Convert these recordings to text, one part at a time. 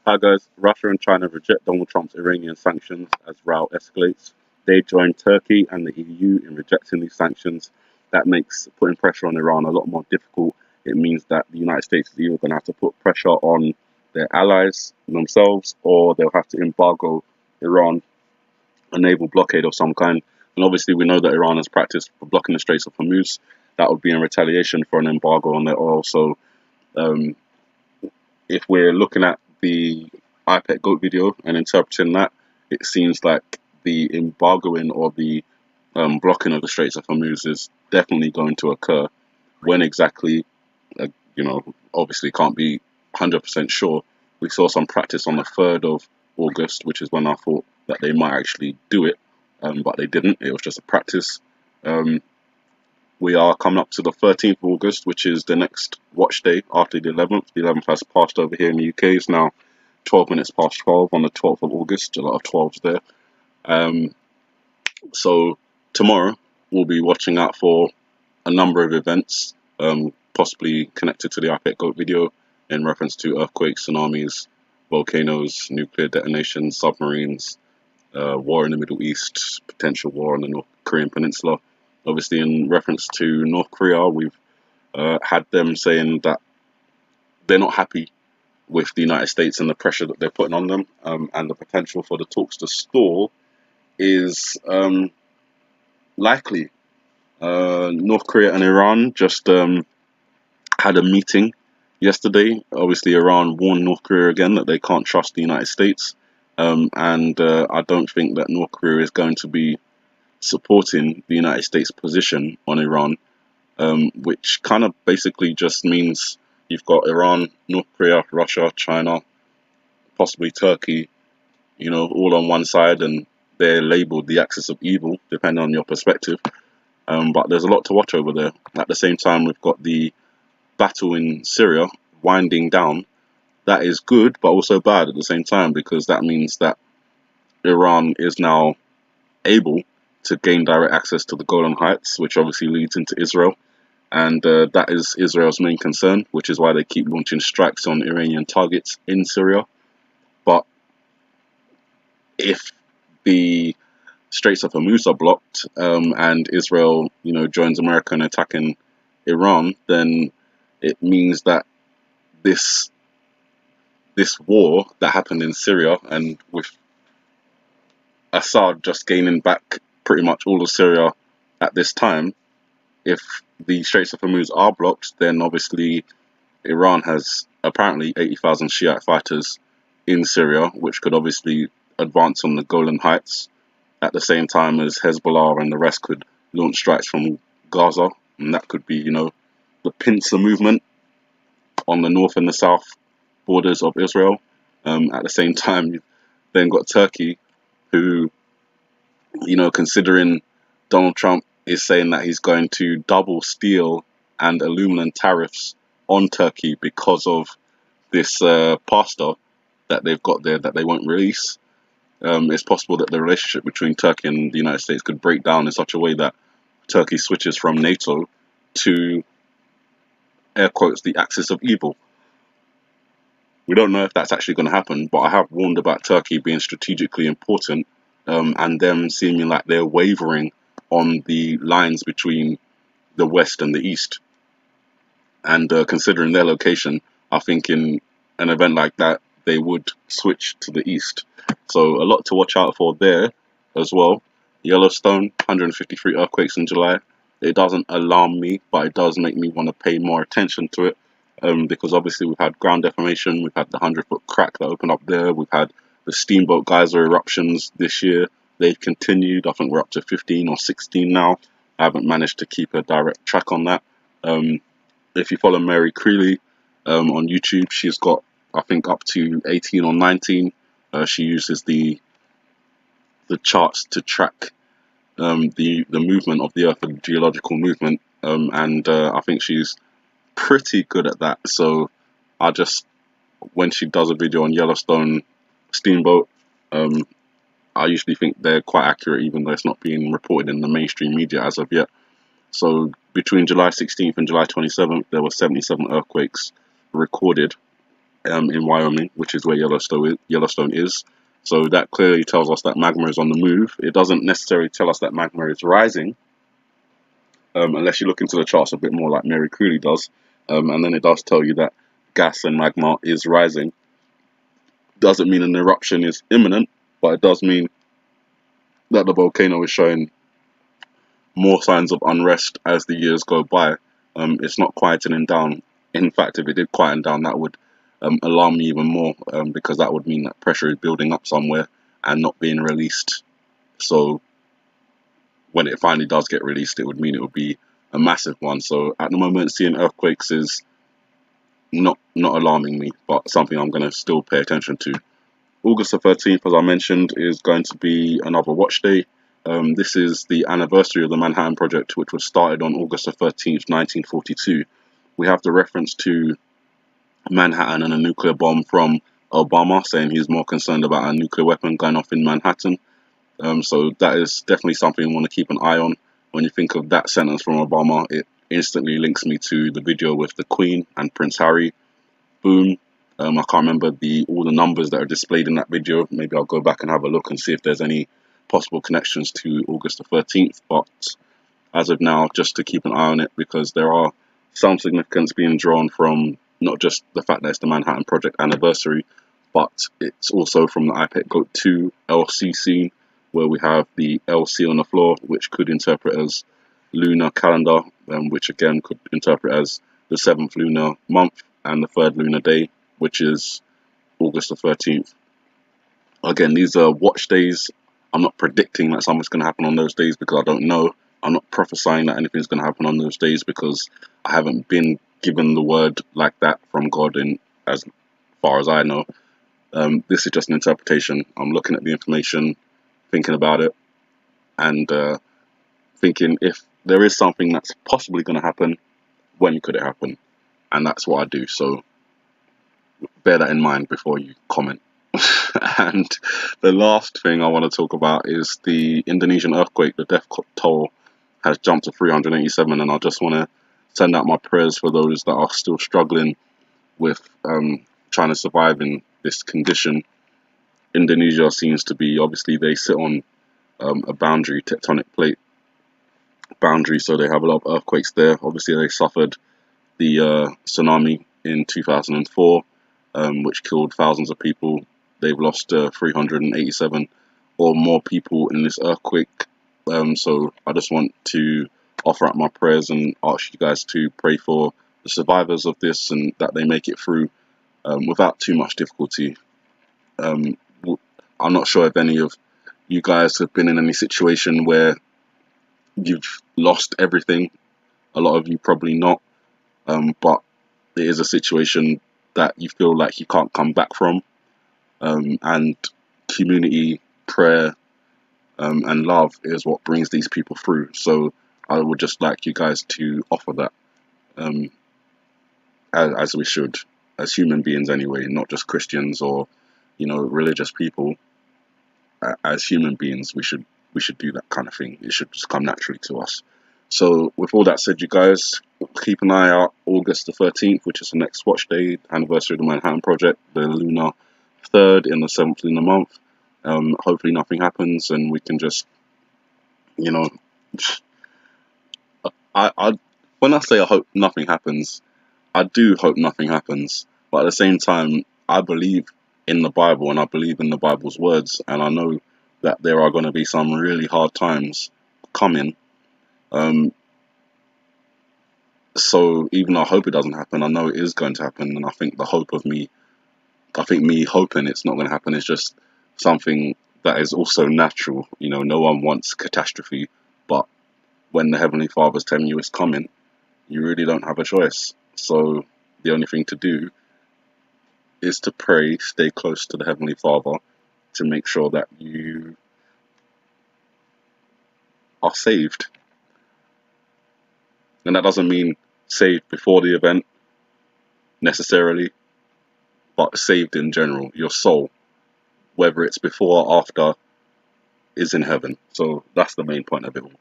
Hi guys, Russia and China reject Donald Trump's Iranian sanctions as row escalates. They join Turkey and the EU in rejecting these sanctions. That makes putting pressure on Iran a lot more difficult. It means that the United States is either going to have to put pressure on their allies themselves, or they'll have to embargo Iran, a naval blockade of some kind. And obviously, we know that Iran has practiced blocking the Straits of Hormuz. That would be in retaliation for an embargo on their oil. So, um, if we're looking at the iPet Goat video and interpreting that, it seems like the embargoing or the blocking of the Straits of Hormuz is definitely going to occur. When exactly, uh, obviously can't be 100% sure. We saw some practice on the 3rd of August, which is when I thought that they might actually do it, but they didn't. It was just a practice. Um, we are coming up to the 13th of August, which is the next watch day after the 11th. The 11th has passed over here in the UK. It's now 12 minutes past 12 on the 12th of August. A lot of 12s there. Um, so tomorrow we'll be watching out for a number of events, possibly connected to the iPet Goat video in reference to earthquakes, tsunamis, volcanoes, nuclear detonations, submarines, war in the Middle East, potential war on the North Korean Peninsula. Obviously, in reference to North Korea, we've had them saying that they're not happy with the United States and the pressure that they're putting on them, and the potential for the talks to stall is likely. North Korea and Iran just had a meeting yesterday. Obviously, Iran warned North Korea again that they can't trust the United States, and I don't think that North Korea is going to be supporting the United States position on Iran, which kind of basically just means you've got Iran, North Korea, Russia, China, possibly Turkey, all on one side, and they're labeled the axis of evil, depending on your perspective. But there's a lot to watch over there. At the same time, we've got the battle in Syria winding down. That is good, but also bad at the same time, because that means that Iran is now able to gain direct access to the Golan Heights, which obviously leads into Israel. And that is Israel's main concern, which is why they keep launching strikes on Iranian targets in Syria. But if the Straits of Hormuz are blocked, and Israel, joins America in attacking Iran, then it means that this war that happened in Syria, and with Assad just gaining back pretty much all of Syria at this time, if the Straits of Hormuz are blocked, then obviously Iran has apparently 80,000 Shiite fighters in Syria, which could obviously advance on the Golan Heights at the same time as Hezbollah and the rest could launch strikes from Gaza, and that could be, the pincer movement on the north and the south borders of Israel. At the same time, you've then got Turkey, who, considering Donald Trump is saying that he's going to double steel and aluminum tariffs on Turkey because of this pasta that they've got there that they won't release. It's possible that the relationship between Turkey and the United States could break down in such a way that Turkey switches from NATO to, air quotes, the axis of evil. We don't know if that's actually going to happen, but I have warned about Turkey being strategically important, and them seeming like they're wavering on the lines between the West and the East. And considering their location, I think in an event like that, they would switch to the East. So a lot to watch out for there as well. Yellowstone, 153 earthquakes in July. It doesn't alarm me, but it does make me want to pay more attention to it, because obviously we've had ground deformation, we've had the 100-foot crack that opened up there, we've had the Steamboat geyser eruptions this year. They've continued. I think we're up to 15 or 16 now. I haven't managed to keep a direct track on that. If you follow Mary Creeley on YouTube, she's got, I think, up to 18 or 19. She uses the charts to track the movement of the Earth, the geological movement, and I think she's pretty good at that. So when she does a video on Yellowstone Steamboat, I usually think they're quite accurate, even though it's not being reported in the mainstream media as of yet. So between July 16th and July 27th, there were 77 earthquakes recorded. in Wyoming, which is where Yellowstone is. So that clearly tells us that magma is on the move. It doesn't necessarily tell us that magma is rising, unless you look into the charts a bit more like Mary Cooley does. And then it does tell you that gas and magma is rising. Doesn't mean an eruption is imminent, but it does mean that the volcano is showing more signs of unrest as the years go by. It's not quietening down. In fact, if it did quieten down, that would alarm me even more, because that would mean that pressure is building up somewhere and not being released. So when it finally does get released, it would mean it would be a massive one. So at the moment, seeing earthquakes is not alarming me, but something I'm going to still pay attention to. August the 13th, as I mentioned, is going to be another watch day. This is the anniversary of the Manhattan Project, which was started on August the 13th, 1942. We have the reference to Manhattan and a nuclear bomb from Obama, saying he's more concerned about a nuclear weapon going off in Manhattan. So that is definitely something we want to keep an eye on. When you think of that sentence from Obama, it instantly links me to the video with the Queen and Prince Harry. Boom. I can't remember all the numbers that are displayed in that video. Maybe I'll go back and have a look and see if there's any possible connections to August the 13th. But as of now, just to keep an eye on it, because there are some significance being drawn from not just the fact that it's the Manhattan Project anniversary, but it's also from the IPEC Goat 2 LC scene, where we have the LC on the floor, which could interpret as lunar calendar, which again could interpret as the 7th lunar month and the 3rd lunar day, which is August the 13th. Again, these are watch days. I'm not predicting that something's going to happen on those days because I don't know. I'm not prophesying that anything's going to happen on those days because I haven't been given the word like that from God, in as far as I know. This is just an interpretation. I'm looking at the information, thinking about it, and thinking if there is something that's possibly going to happen, when could it happen? And that's what I do. So bear that in mind before you comment. And the last thing I want to talk about is the Indonesian earthquake. The death toll has jumped to 387, and I just want to send out my prayers for those that are still struggling with trying to survive in this condition. Indonesia seems to be, obviously they sit on a boundary, tectonic plate boundary, so they have a lot of earthquakes there. Obviously they suffered the tsunami in 2004, which killed thousands of people. They've lost 387 or more people in this earthquake. So I just want to offer up my prayers and ask you guys to pray for the survivors of this and that they make it through without too much difficulty. I'm not sure if any of you guys have been in any situation where you've lost everything. A lot of you probably not, but it is a situation that you feel like you can't come back from, and community, prayer, and love is what brings these people through. So I would just like you guys to offer that, as we should, as human beings anyway, not just Christians or religious people. As human beings, we should do that kind of thing. It should just come naturally to us. So with all that said, you guys, keep an eye out. August the 13th, which is the next watch day, anniversary of the Manhattan Project, the lunar 3rd in the 7th lunar month. Hopefully nothing happens and we can just, I when I say I hope nothing happens, I do hope nothing happens. But at the same time, I believe in the Bible and I believe in the Bible's words, and I know that there are going to be some really hard times coming. So even though I hope it doesn't happen, I know it is going to happen, and I think me hoping it's not going to happen is just something that is also natural. No one wants catastrophe, but when the Heavenly Father's telling you it's coming, you really don't have a choice. So the only thing to do is to pray, stay close to the Heavenly Father to make sure that you are saved. And that doesn't mean saved before the event necessarily, but saved in general. Your soul, whether it's before or after, is in heaven. So that's the main point of it all.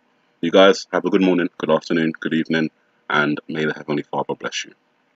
You guys have a good morning, good afternoon, good evening, and may the Heavenly Father bless you.